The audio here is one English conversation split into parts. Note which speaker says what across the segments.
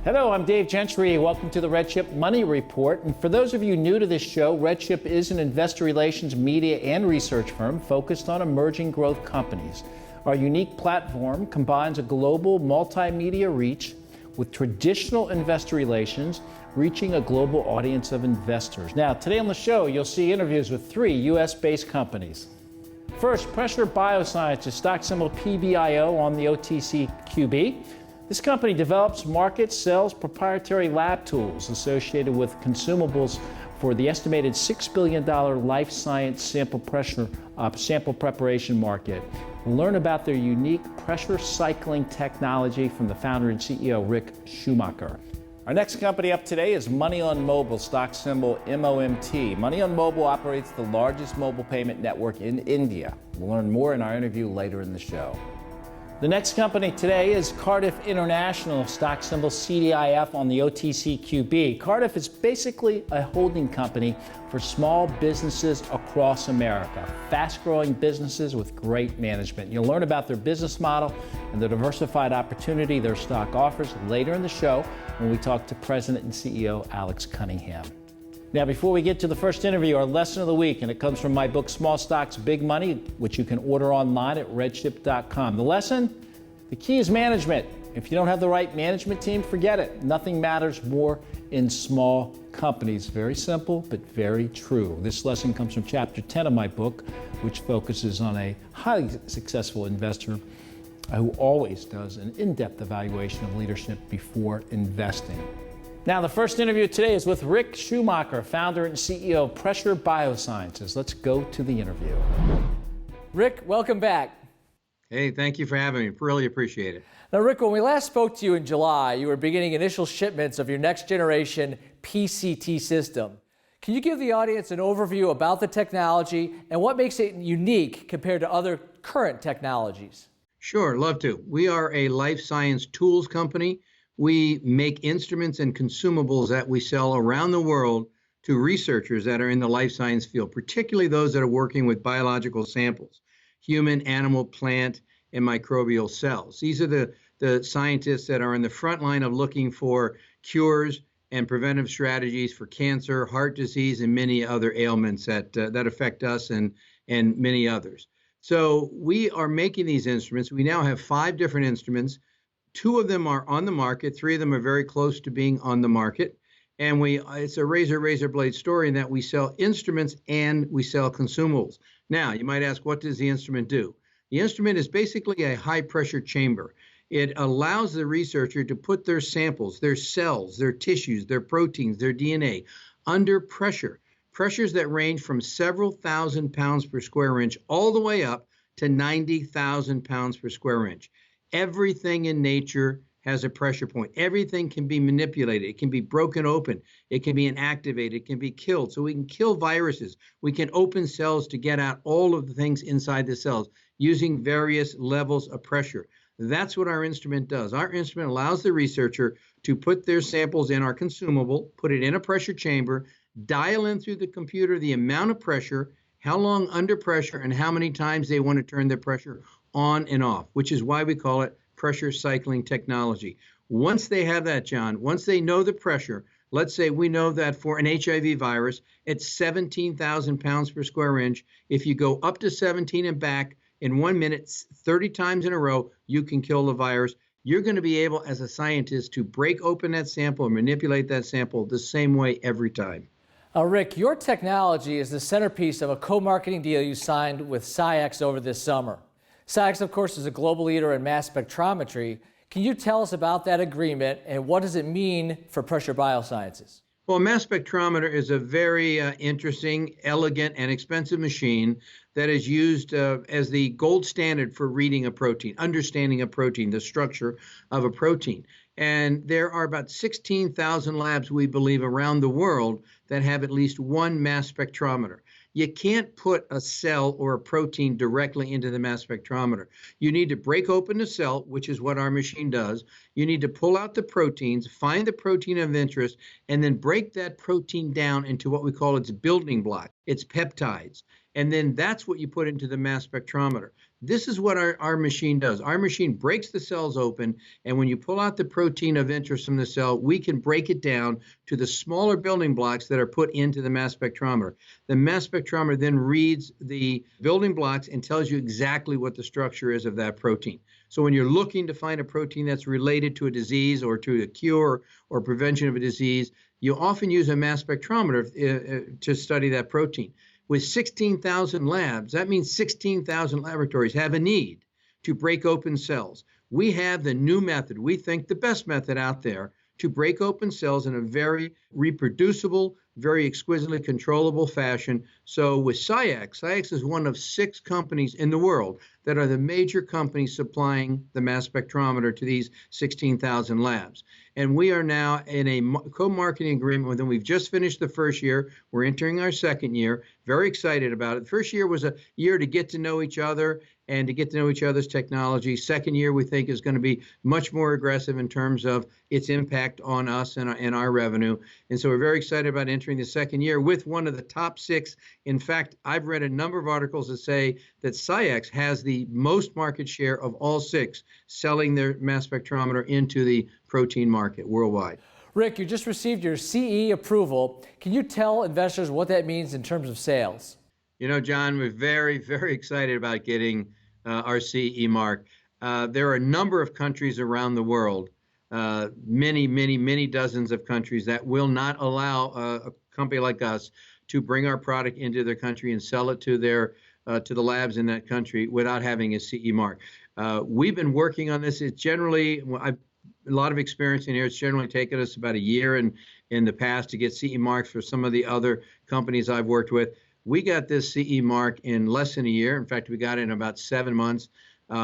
Speaker 1: Hello, I'm Dave Gentry. Welcome to the RedChip Money Report. And for those of you new to this show, RedChip is an investor relations, media, and research firm focused on emerging growth companies. Our unique platform combines a global multimedia reach with traditional investor relations, reaching a global audience of investors. Now, today on the show, you'll see interviews with 3 U.S.-based companies. First, Pressure BioSciences, stock symbol PBIO on the OTCQB. This company develops, markets, sells proprietary lab tools associated with consumables for the estimated $6 billion life science sample preparation market. We'll learn about their unique pressure cycling technology from the founder and CEO, Rick Schumacher. Our next company up today is MoneyOnMobile, stock symbol MOMT. MoneyOnMobile operates the largest mobile payment network in India. We'll learn more in our interview later in the show. The next company today is Cardiff International, stock symbol CDIF on the OTCQB. Cardiff is basically a holding company for small businesses across America, fast-growing businesses with great management. You'll learn about their business model and the diversified opportunity their stock offers later in the show when we talk to President and CEO Alex Cunningham. Now, before we get to the first interview, our lesson of the week, and it comes from my book, Small Stocks, Big Money, which you can order online at redchip.com. The lesson, the key is management. If you don't have the right management team, forget it. Nothing matters more in small companies. Very simple, but very true. This lesson comes from chapter 10 of my book, which focuses on a highly successful investor who always does an in-depth evaluation of leadership before investing. Now, the first interview today is with Rick Schumacher, founder and CEO of Pressure BioSciences. Let's go to the interview. Rick, welcome back.
Speaker 2: Hey, thank you for having me. Really appreciate it.
Speaker 1: Now, Rick, when we last spoke to you in July, you were beginning initial shipments of your next generation PCT system. Can you give the audience an overview about the technology and what makes it unique compared to other current technologies?
Speaker 2: Sure, love to. We are a life science tools company. We make instruments and consumables that we sell around the world to researchers that are in the life science field, particularly those that are working with biological samples, human, animal, plant, and microbial cells. These are the scientists that are in the front line of looking for cures and preventive strategies for cancer, heart disease, and many other ailments that affect us and many others. So we are making these instruments. We now have 5 different instruments. 2 of them are on the market. 3 of them are very close to being on the market. And it's a razor blade story in that we sell instruments and we sell consumables. Now, you might ask, what does the instrument do? The instrument is basically a high pressure chamber. It allows the researcher to put their samples, their cells, their tissues, their proteins, their DNA under pressure. Pressures that range from several thousand pounds per square inch all the way up to 90,000 pounds per square inch. Everything in nature has a pressure point. Everything can be manipulated. It can be broken open. It can be inactivated. It can be killed. So we can kill viruses. We can open cells to get out all of the things inside the cells using various levels of pressure. That's what our instrument does. Our instrument allows the researcher to put their samples in our consumable, put it in a pressure chamber, dial in through the computer the amount of pressure, how long under pressure, and how many times they want to turn their pressure on and off, which is why we call it pressure cycling technology. Once they have that, John, once they know the pressure, let's say we know that for an HIV virus, it's 17,000 pounds per square inch. If you go up to 17 and back in 1 minute, 30 times in a row, you can kill the virus. You're going to be able, as a scientist, to break open that sample and manipulate that sample the same way every time.
Speaker 1: Rick, your technology is the centerpiece of a co-marketing deal you signed with SCIEX over this summer. SCIEX, of course, is a global leader in mass spectrometry. Can you tell us about that agreement and what does it mean for Pressure BioSciences?
Speaker 2: Well, a mass spectrometer is a very interesting, elegant, and expensive machine that is used as the gold standard for reading a protein, understanding a protein, the structure of a protein. And there are about 16,000 labs, we believe, around the world that have at least one mass spectrometer. You can't put a cell or a protein directly into the mass spectrometer. You need to break open the cell, which is what our machine does. You need to pull out the proteins, find the protein of interest, and then break that protein down into what we call its building block, its peptides. And then that's what you put into the mass spectrometer. This is what our machine does. Our machine breaks the cells open, and when you pull out the protein of interest from the cell, we can break it down to the smaller building blocks that are put into the mass spectrometer. The mass spectrometer then reads the building blocks and tells you exactly what the structure is of that protein. So when you're looking to find a protein that's related to a disease or to a cure or prevention of a disease, you often use a mass spectrometer to study that protein. With 16,000 labs, that means 16,000 laboratories have a need to break open cells. We have the new method, we think the best method out there, to break open cells in a very reproducible, very exquisitely controllable fashion. So with SCIEX is one of 6 companies in the world that are the major companies supplying the mass spectrometer to these 16,000 labs. And we are now in a co-marketing agreement with them. We've just finished the first year. We're entering our second year. Very excited about it. The first year was a year to get to know each other and to get to know each other's technology. Second year, we think, is going to be much more aggressive in terms of its impact on us and our revenue. And so we're very excited about entering the second year with one of the top 6. In fact, I've read a number of articles that say that SCIEX has the most market share of all 6 selling their mass spectrometer into the protein market worldwide.
Speaker 3: Rick, you just received your CE approval. Can you tell investors what that means in terms of sales?
Speaker 2: You know, John, we're very, very excited about getting our CE mark. There are a number of countries around the world, many dozens of countries that will not allow a company like us to bring our product into their country and sell it to the labs in that country without having a CE mark. We've been working on this. It's generally, I've a lot of experience in here. It's generally taken us about a year in the past to get CE marks for some of the other companies I've worked with. We got this CE mark in less than a year. In fact, we got it in about 7 months.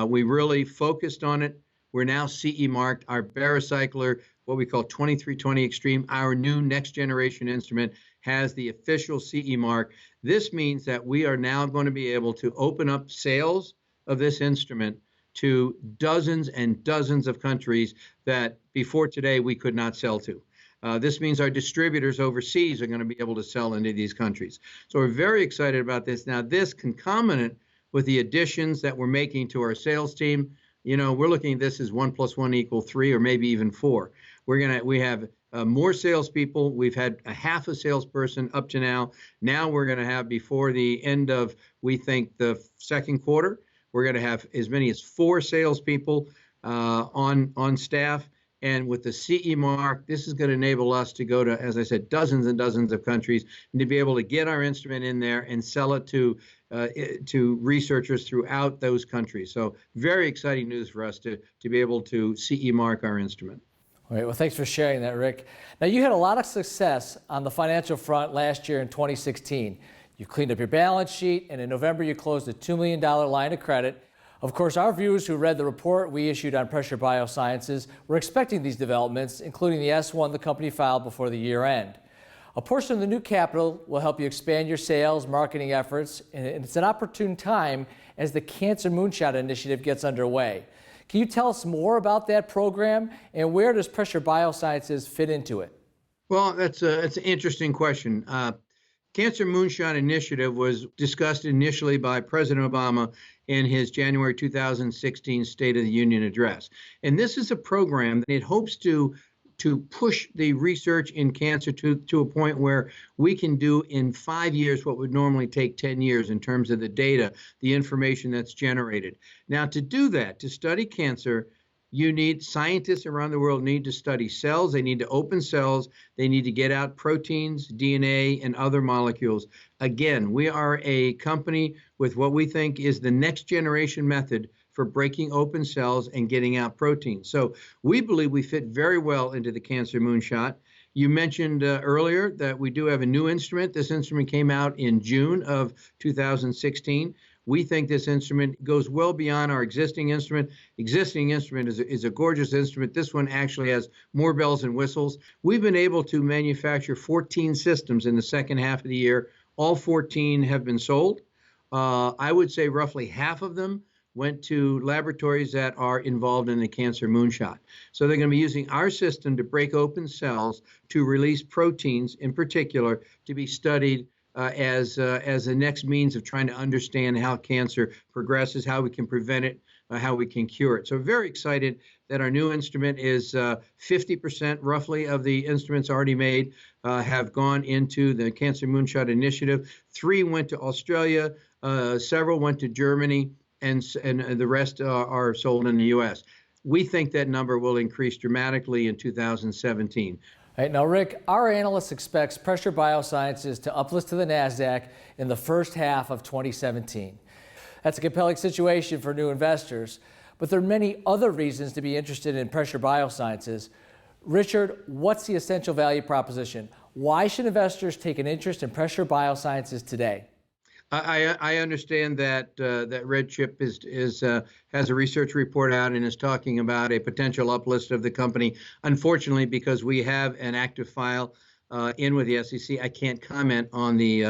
Speaker 2: We really focused on it. We're now CE marked. Our Baricycler, what we call 2320 Extreme, our new next generation instrument, has the official CE mark. This means that we are now going to be able to open up sales of this instrument to dozens and dozens of countries that before today we could not sell to. This means our distributors overseas are going to be able to sell into these countries. So we're very excited about this. Now, this concomitant with the additions that we're making to our sales team, you know, we're looking at this as 1 + 1 = 3 or maybe even 4. We have more salespeople. We've had a half a salesperson up to now. Now we're going to have, before the end of, we think, the second quarter, we're going to have as many as 4 salespeople on staff. And with the CE mark, this is going to enable us to go to, as I said, dozens and dozens of countries, and to be able to get our instrument in there and sell it to researchers throughout those countries. So very exciting news for us to be able to CE mark our instrument.
Speaker 3: All right, well, thanks for sharing that, Rick. Now, you had a lot of success on the financial front last year in 2016. You cleaned up your balance sheet, and in November, you closed a $2 million line of credit. Of course, our viewers who read the report we issued on Pressure BioSciences were expecting these developments, including the S-1 the company filed before the year end. A portion of the new capital will help you expand your sales, marketing efforts, and it's an opportune time as the Cancer Moonshot Initiative gets underway. Can you tell us more about that program, and where does Pressure BioSciences fit into it?
Speaker 2: Well, that's an interesting question. Cancer Moonshot Initiative was discussed initially by President Obama in his January 2016 State of the Union address. And this is a program that it hopes to push the research in cancer to a point where we can do in 5 years what would normally take 10 years in terms of the data, the information that's generated. Now, to do that, to study cancer, you need scientists around the world need to study cells. They need to open cells. They need to get out proteins, DNA, and other molecules. Again, we are a company with what we think is the next generation method for breaking open cells and getting out proteins. So we believe we fit very well into the Cancer Moonshot. You mentioned earlier that we do have a new instrument. This instrument came out in June of 2016. We think this instrument goes well beyond our existing instrument. Existing instrument is a gorgeous instrument. This one actually has more bells and whistles. We've been able to manufacture 14 systems in the second half of the year. All 14 have been sold. I would say roughly half of them went to laboratories that are involved in the Cancer Moonshot. So they're going to be using our system to break open cells to release proteins in particular to be studied as the next means of trying to understand how cancer progresses, how we can prevent it, how we can cure it. So very excited that our new instrument is 50% roughly of the instruments already made have gone into the Cancer Moonshot Initiative. 3 went to Australia, several went to Germany, and the rest are sold in the U.S. We think that number will increase dramatically in 2017.
Speaker 3: All right, now, Rick, our analyst expects Pressure BioSciences to uplist to the NASDAQ in the first half of 2017. That's a compelling situation for new investors, but there are many other reasons to be interested in Pressure BioSciences. Richard, what's the essential value proposition? Why should investors take an interest in Pressure BioSciences today?
Speaker 2: I understand that RedChip has a research report out and is talking about a potential uplist of the company. Unfortunately, because we have an active file in with the SEC, I can't comment on the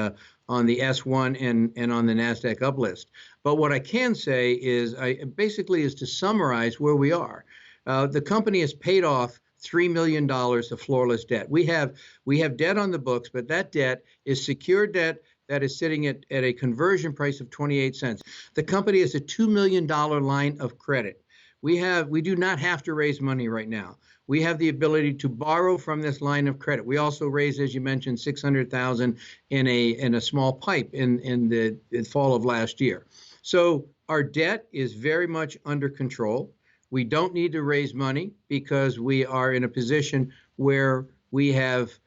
Speaker 2: S1 and on the NASDAQ uplist. But what I can say is, basically, is to summarize where we are. The company has paid off $3 million of floorless debt. We have debt on the books, but that debt is secured debt that is sitting at a conversion price of 28 cents. The company has a $2 million line of credit. We do not have to raise money right now. We have the ability to borrow from this line of credit. We also raised, as you mentioned, $600,000 in a small pipe in the fall of last year. So our debt is very much under control. We don't need to raise money because we are in a position where we have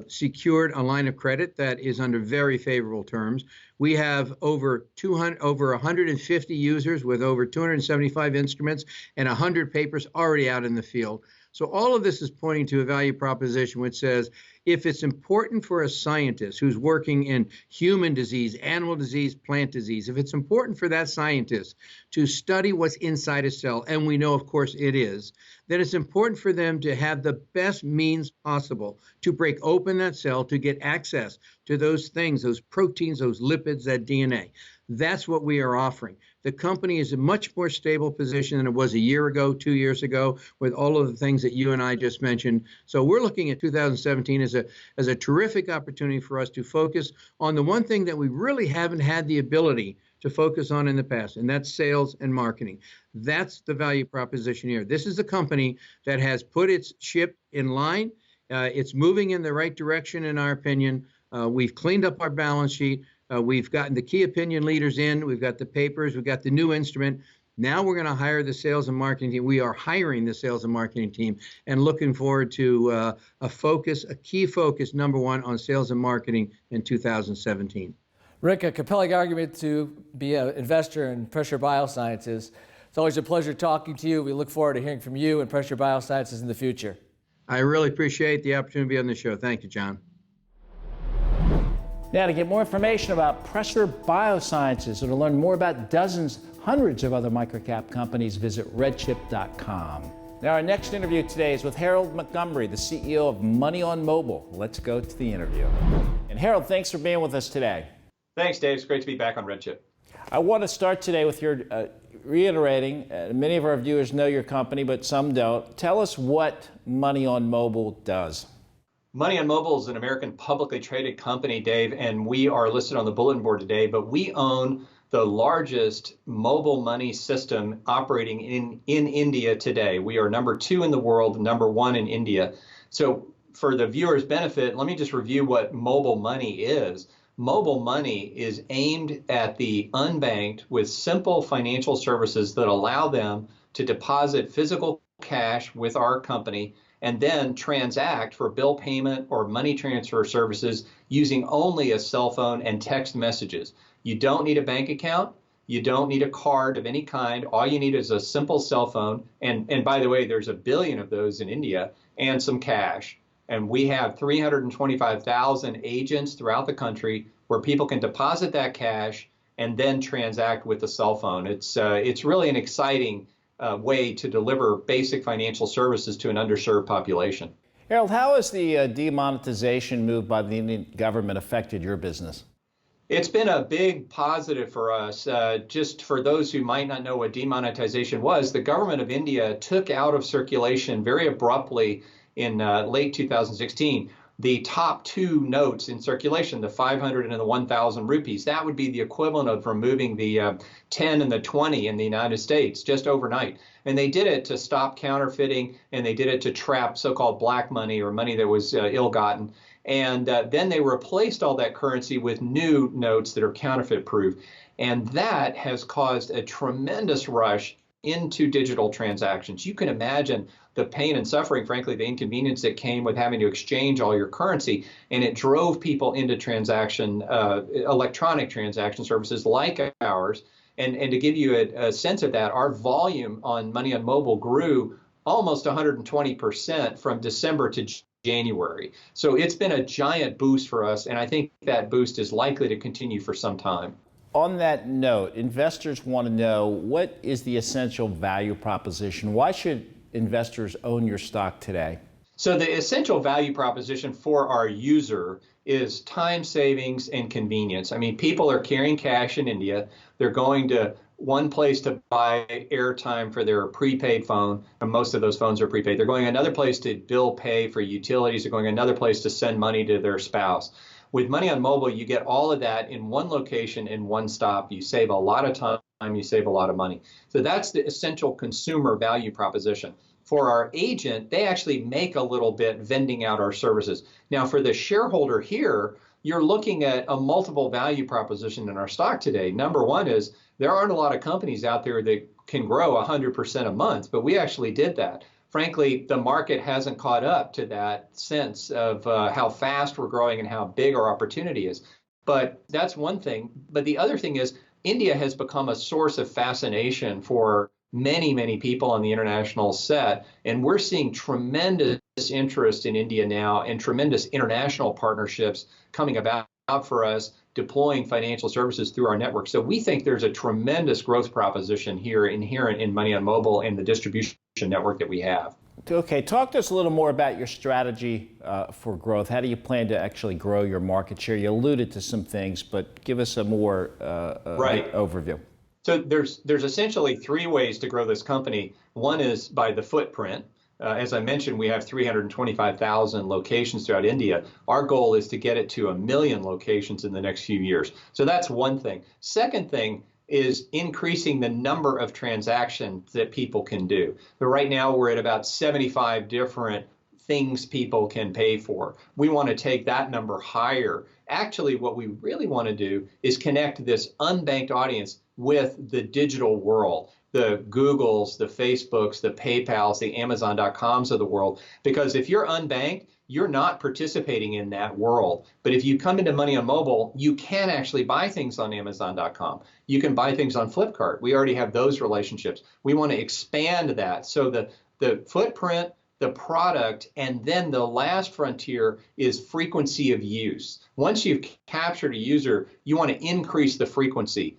Speaker 2: secured a line of credit that is under very favorable terms. We have over 150 users with over 275 instruments and 100 papers already out in the field. So all of this is pointing to a value proposition which says, if it's important for a scientist who's working in human disease, animal disease, plant disease, if it's important for that scientist to study what's inside a cell, and we know, of course, it is, then it's important for them to have the best means possible to break open that cell to get access to those things, those proteins, those lipids, that DNA. That's what we are offering. The company is in a much more stable position than it was a year ago, 2 years ago, with all of the things that you and I just mentioned. So we're looking at 2017 as a terrific opportunity for us to focus on the one thing that we really haven't had the ability to focus on in the past, and that's sales and marketing. That's the value proposition here. This is a company that has put its ship in line. It's moving in the right direction, in our opinion. We've cleaned up our balance sheet. We've gotten the key opinion leaders in. We've got the papers. We've got the new instrument. Now we're going to hire the sales and marketing team. We are hiring the sales and marketing team and looking forward to a key focus, number one, on sales and marketing in 2017.
Speaker 3: Rick, a compelling argument to be an investor in Pressure BioSciences. It's always a pleasure talking to you. We look forward to hearing from you and Pressure BioSciences in the future.
Speaker 2: I really appreciate the opportunity to be on the show. Thank you, John.
Speaker 1: Now, to get more information about Pressure BioSciences and to learn more about hundreds of other microcap companies, visit redchip.com. Now, our next interview today is with Harold Montgomery, the CEO of MoneyOnMobile. Let's go to the interview. And Harold, thanks for being with us today.
Speaker 4: Thanks, Dave. It's great to be back on RedChip.
Speaker 1: I want to start today with your reiterating, many of our viewers know your company, but some don't. Tell us what MoneyOnMobile does.
Speaker 4: MoneyOnMobile is an American publicly traded company, Dave, and we are listed on the bulletin board today, but we own the largest mobile money system operating in India today. We are number 2 in the world, number 1 in India. So for the viewers' benefit, let me just review what mobile money is. Mobile money is aimed at the unbanked with simple financial services that allow them to deposit physical cash with our company and then transact for bill payment or money transfer services using only a cell phone and text messages. You don't need a bank account. You don't need a card of any kind. All you need is a simple cell phone. And by the way, there's 1 billion of those in India, and some cash. And we have 325,000 agents throughout the country where people can deposit that cash and then transact with the cell phone. It's really an exciting way to deliver basic financial services to an underserved population.
Speaker 1: Harold, how has the demonetization move by the Indian government affected your business?
Speaker 4: It's been a big positive for us. Just for those who might not know what demonetization was, the government of India took out of circulation very abruptly in late 2016 the top two notes in circulation, the 500 and the 1,000 rupees. That would be the equivalent of removing the 10 and the 20 in the United States just overnight. And they did it to stop counterfeiting, and they did it to trap so-called black money or money that was ill-gotten. And then they replaced all that currency with new notes that are counterfeit-proof. And that has caused a tremendous rush into digital transactions. You can imagine the pain and suffering, frankly, the inconvenience that came with having to exchange all your currency, and it drove people into electronic transaction services like ours. And to give you a sense of that, our volume on MoneyOnMobile grew almost 120% from December to January. So it's been a giant boost for us, and I think that boost is likely to continue for some time.
Speaker 1: On that note, investors want to know, what is the essential value proposition? Why should investors own your stock today?
Speaker 4: So the essential value proposition for our user is time savings and convenience. I mean, people are carrying cash in India. They're going to one place to buy airtime for their prepaid phone, and most of those phones are prepaid. They're going another place to bill pay for utilities. They're going another place to send money to their spouse. With MoneyOnMobile, you get all of that in one location, in one stop. You save a lot of time, you save a lot of money. So that's the essential consumer value proposition. For our agent, they actually make a little bit vending out our services. Now, for the shareholder here, you're looking at a multiple value proposition in our stock today. Number one is there aren't a lot of companies out there that can grow 100% a month, but we actually did that. Frankly, the market hasn't caught up to that sense of how fast we're growing and how big our opportunity is. But that's one thing. But the other thing is India has become a source of fascination for many, many people on the international set. And we're seeing tremendous interest in India now and tremendous international partnerships coming about for us, deploying financial services through our network. So we think there's a tremendous growth proposition here inherent in MoneyOnMobile and the distribution network that we have.
Speaker 1: Okay, talk to us a little more about your strategy for growth. How do you plan to actually grow your market share? You alluded to some things, but give us a more overview.
Speaker 4: So there's essentially three ways to grow this company. One is by the footprint. As I mentioned, we have 325,000 locations throughout India. Our goal is to get it to 1 million locations in the next few years. So that's one thing. Second thing is increasing the number of transactions that people can do. But right now we're at about 75 different things people can pay for. We want to take that number higher. Actually, what we really want to do is connect this unbanked audience with the digital world, the Googles, the Facebooks, the PayPals, the Amazon.coms of the world. Because if you're unbanked, you're not participating in that world. But if you come into MoneyOnMobile, you can actually buy things on Amazon.com. You can buy things on Flipkart. We already have those relationships. We want to expand that. So the footprint, the product, and then the last frontier is frequency of use. Once you've captured a user, you want to increase the frequency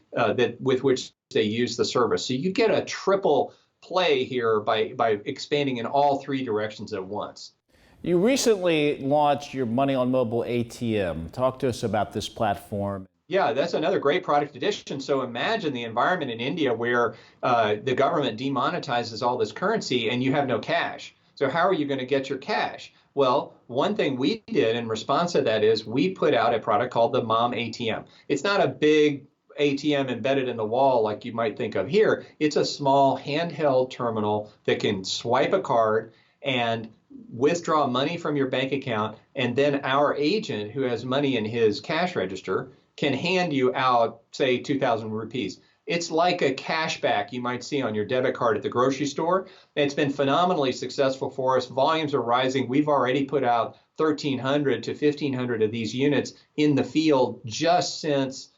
Speaker 4: with which they use the service. So you get a triple play here by expanding in all three directions at once.
Speaker 1: You recently launched your MoneyOnMobile ATM. Talk to us about this platform.
Speaker 4: Yeah, that's another great product addition. So imagine the environment in India where the government demonetizes all this currency and you have no cash. So how are you going to get your cash? Well, one thing we did in response to that is we put out a product called the MOMT. It's not a big ATM embedded in the wall like you might think of here. It's a small handheld terminal that can swipe a card and withdraw money from your bank account, and then our agent who has money in his cash register can hand you out, say, 2,000 rupees. It's like a cashback you might see on your debit card at the grocery store. It's been phenomenally successful for us. Volumes are rising. We've already put out 1,300 to 1,500 of these units in the field just since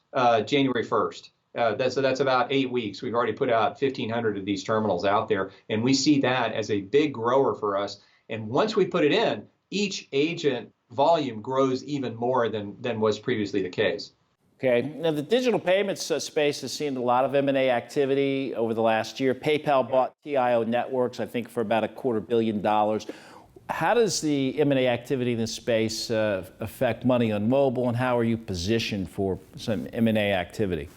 Speaker 4: January 1st. So that's about 8 weeks. We've already put out 1,500 of these terminals out there, and we see that as a big grower for us. And once we put it in, each agent volume grows even more than was previously the case.
Speaker 1: Okay. Now, the digital payments space has seen a lot of M&A activity over the last year. PayPal bought PBIO Networks, I think, for about $250 million. How does the M&A activity in this space affect MoneyOnMobile, and how are you positioned for some M&A activity?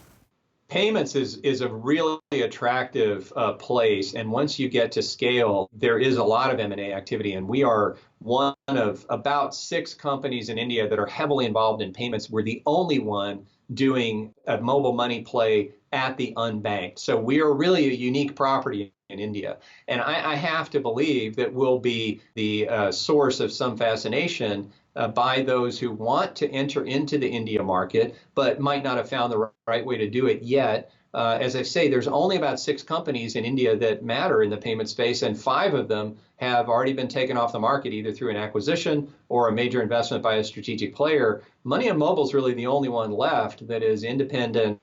Speaker 4: Payments is a really attractive place, and once you get to scale, there is a lot of M&A activity, and we are one of about 6 companies in India that are heavily involved in payments. We're the only one doing a mobile money play at the unbanked. So we are really a unique property in India, and I have to believe that we'll be the source of some fascination by those who want to enter into the India market, but might not have found the right way to do it yet. As I say, there's only about 6 companies in India that matter in the payment space, and 5 of them have already been taken off the market, either through an acquisition or a major investment by a strategic player. MoneyOnMobile is really the only one left that is independent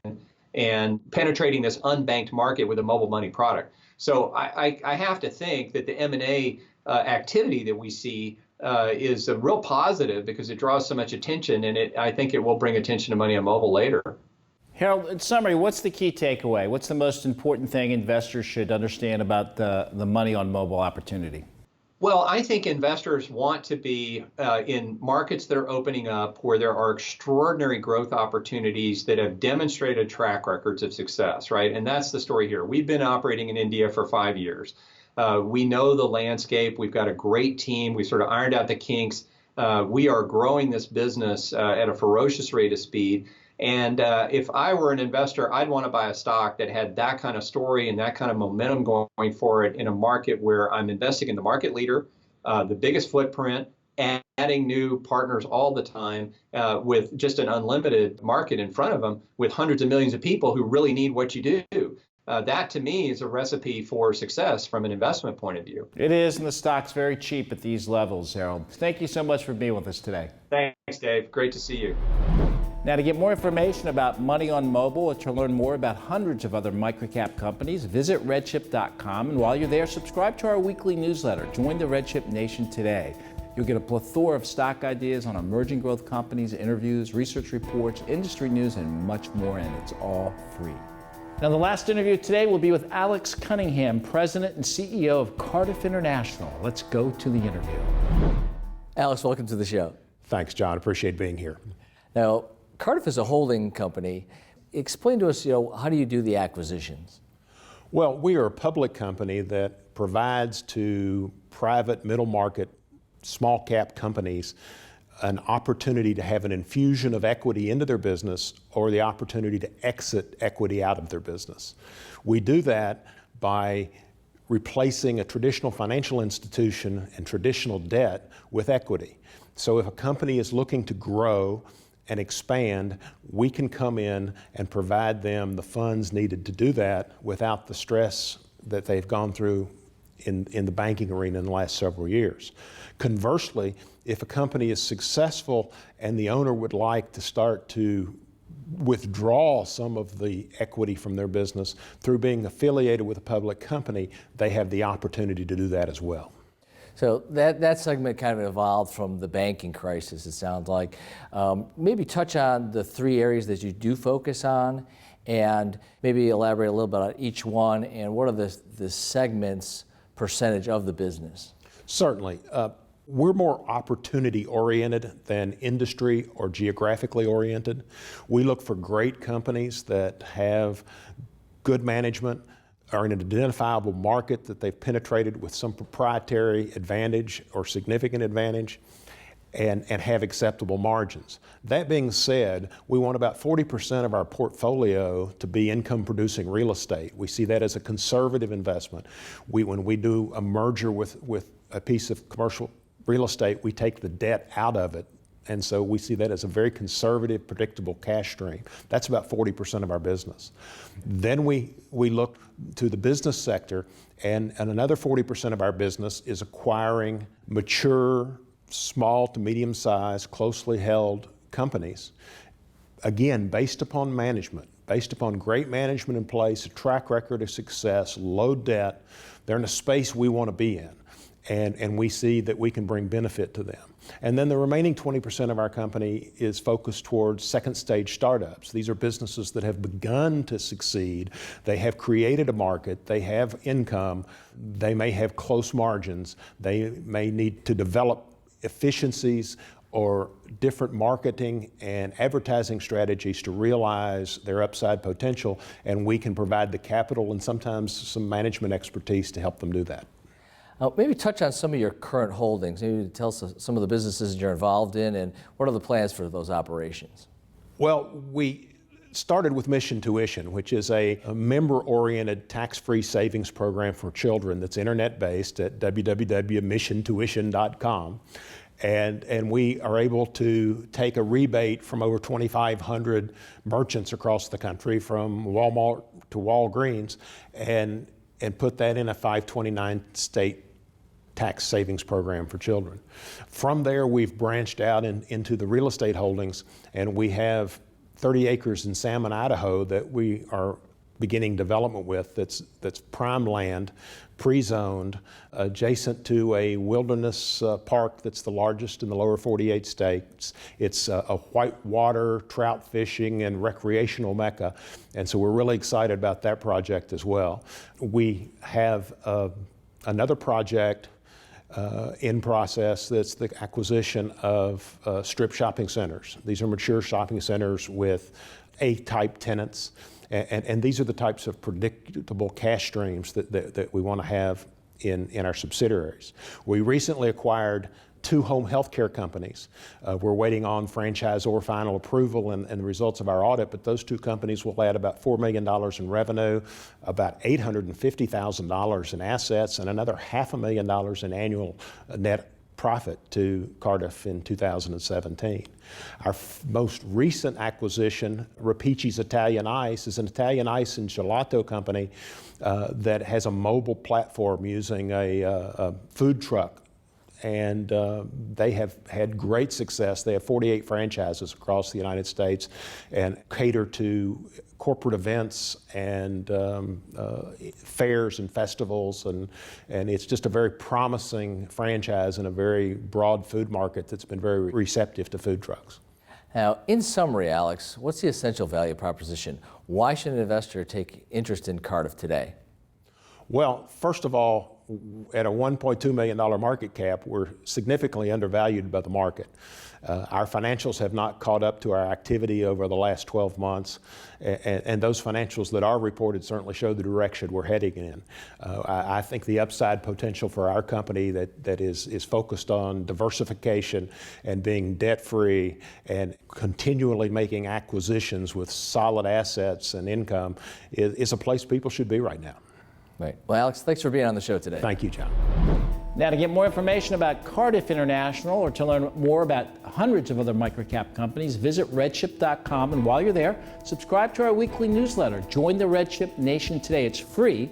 Speaker 4: and penetrating this unbanked market with a mobile money product. So I have to think that the M&A activity that we see is a real positive because it draws so much attention, and I think it will bring attention to MoneyOnMobile later.
Speaker 1: Harold, in summary, what's the key takeaway? What's the most important thing investors should understand about the MoneyOnMobile opportunity?
Speaker 4: Well, I think investors want to be in markets that are opening up where there are extraordinary growth opportunities that have demonstrated track records of success, right? And that's the story here. We've been operating in India for 5 years. We know the landscape. We've got a great team. We sort of ironed out the kinks. We are growing this business at a ferocious rate of speed. And if I were an investor, I'd want to buy a stock that had that kind of story and that kind of momentum going for it in a market where I'm investing in the market leader, the biggest footprint, adding new partners all the time with just an unlimited market in front of them with hundreds of millions of people who really need what you do. That, to me, is a recipe for success from an investment point of view.
Speaker 1: It is, and the stock's very cheap at these levels, Harold. Thank you so much for being with us today.
Speaker 4: Thanks, Dave. Great to see you.
Speaker 1: Now, to get more information about MoneyOnMobile or to learn more about hundreds of other microcap companies, visit redchip.com. And while you're there, subscribe to our weekly newsletter. Join the RedChip Nation today. You'll get a plethora of stock ideas on emerging growth companies, interviews, research reports, industry news, and much more, and it's all free. Now, the last interview today will be with Alex Cunningham, President and CEO of Cardiff International. Let's go to the interview.
Speaker 3: Alex, welcome to the show.
Speaker 5: Thanks, John. Appreciate being here.
Speaker 3: Now, Cardiff is a holding company. Explain to us, how do you do the acquisitions?
Speaker 5: Well, we are a public company that provides to private middle market, small cap companies an opportunity to have an infusion of equity into their business or the opportunity to exit equity out of their business. We do that by replacing a traditional financial institution and traditional debt with equity. So if a company is looking to grow and expand, we can come in and provide them the funds needed to do that without the stress that they've gone through in the banking arena in the last several years. Conversely, if a company is successful and the owner would like to start to withdraw some of the equity from their business through being affiliated with a public company, they have the opportunity to do that as well.
Speaker 3: So that segment kind of evolved from the banking crisis, it sounds like. Maybe touch on the 3 areas that you do focus on, and maybe elaborate a little bit on each one, and what are the segments percentage of the business?
Speaker 5: Certainly. We're more opportunity oriented than industry or geographically oriented. We look for great companies that have good management, are in an identifiable market that they've penetrated with some proprietary advantage or significant advantage, and have acceptable margins. That being said, we want about 40% of our portfolio to be income producing real estate. We see that as a conservative investment. When we do a merger with a piece of commercial real estate, we take the debt out of it. And so we see that as a very conservative, predictable cash stream. That's about 40% of our business. Then we look to the business sector, and another 40% of our business is acquiring mature, small to medium-sized, closely held companies. Again, based upon management, based upon great management in place, a track record of success, low debt. They're in a space we want to be in. And we see that we can bring benefit to them. And then the remaining 20% of our company is focused towards second stage startups. These are businesses that have begun to succeed. They have created a market, they have income, they may have close margins, they may need to develop efficiencies or different marketing and advertising strategies to realize their upside potential, and we can provide the capital and sometimes some management expertise to help them do that.
Speaker 3: Maybe touch on some of your current holdings. Maybe tell us some of the businesses you're involved in and what are the plans for those operations?
Speaker 5: Well, we started with Mission Tuition, which is a member-oriented tax-free savings program for children that's internet-based at www.missiontuition.com. And we are able to take a rebate from over 2,500 merchants across the country, from Walmart to Walgreens, and put that in a 529 state tax savings program for children. From there, we've branched out into the real estate holdings, and we have 30 acres in Salmon, Idaho that we are beginning development with that's prime land, pre-zoned, adjacent to a wilderness park that's the largest in the lower 48 states. It's a whitewater trout fishing and recreational mecca, and so we're really excited about that project as well. We have another project in process that's the acquisition of strip shopping centers. These are mature shopping centers with A-type tenants. And these are the types of predictable cash streams that we want to have in our subsidiaries. We recently acquired 2 home health care companies. We're waiting on franchisor final approval and the results of our audit, but those 2 companies will add about $4 million in revenue, about $850,000 in assets, and another $500,000 in annual net profit to Cardiff in 2017. Our most recent acquisition, Rapici's Italian Ice, is an Italian ice and gelato company that has a mobile platform using a food truck. And they have had great success. They have 48 franchises across the United States and cater to corporate events and fairs and festivals, and it's just a very promising franchise in a very broad food market that's been very receptive to food trucks.
Speaker 3: Now, in summary, Alex, what's the essential value proposition? Why should an investor take interest in Cardiff today?
Speaker 5: Well, first of all, at a $1.2 million market cap, we're significantly undervalued by the market. Our financials have not caught up to our activity over the last 12 months, and those financials that are reported certainly show the direction we're heading in. I think the upside potential for our company that is focused on diversification and being debt-free and continually making acquisitions with solid assets and income is a place people should be right now.
Speaker 3: Right. Well, Alex, thanks for being on the show today.
Speaker 5: Thank you, John.
Speaker 1: Now, to get more information about Cardiff International or to learn more about hundreds of other microcap companies, visit redchip.com. And while you're there, subscribe to our weekly newsletter. Join the RedChip Nation today. It's free.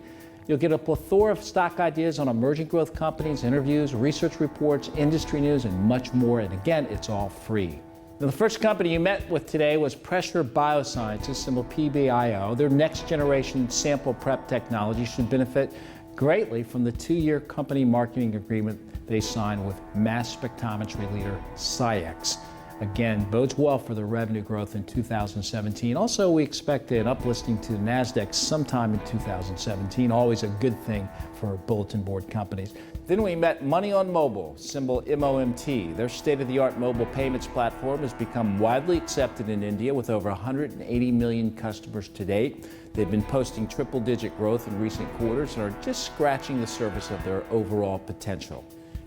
Speaker 1: You'll get a plethora of stock ideas on emerging growth companies, interviews, research reports, industry news, and much more. And again, it's all free. Now, the first company you met with today was Pressure BioSciences, symbol PBIO. Their next generation sample prep technology should benefit greatly from the 2-year company marketing agreement they signed with mass spectrometry leader SCIEX. Again, bodes well for the revenue growth in 2017. Also, we expect an uplisting to the NASDAQ sometime in 2017. Always a good thing for bulletin board companies. Then we met MoneyOnMobile, symbol MOMT. Their state-of-the-art mobile payments platform has become widely accepted in India with over 180 million customers to date. They've been posting triple-digit growth in recent quarters and are just scratching the surface of their overall potential.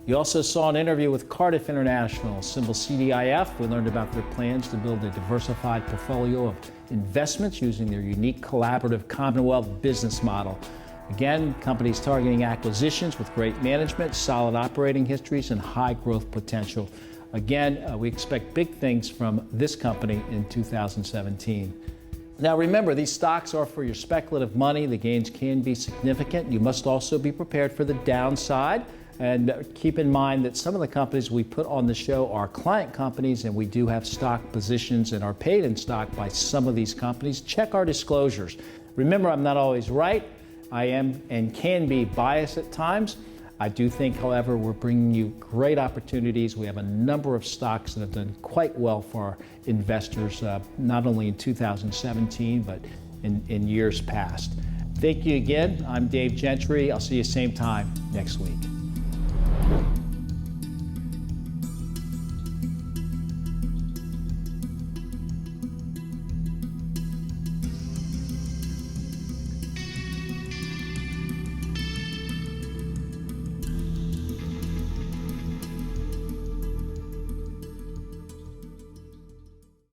Speaker 1: You also saw an interview with Cardiff International, symbol CDIF. We learned about their plans to build a diversified portfolio of investments using their unique collaborative Commonwealth business model. Again, companies targeting acquisitions with great management, solid operating histories, and high growth potential. Again, we expect big things from this company in 2017. Now remember, these stocks are for your speculative money. The gains can be significant. You must also be prepared for the downside. And keep in mind that some of the companies we put on the show are client companies, and we do have stock positions and are paid in stock by some of these companies. Check our disclosures. Remember, I'm not always right. I am and can be biased at times. I do think, however, we're bringing you great opportunities. We have a number of stocks that have done quite well for our investors, not only in 2017, but in years past. Thank you again. I'm Dave Gentry. I'll see you same time next week.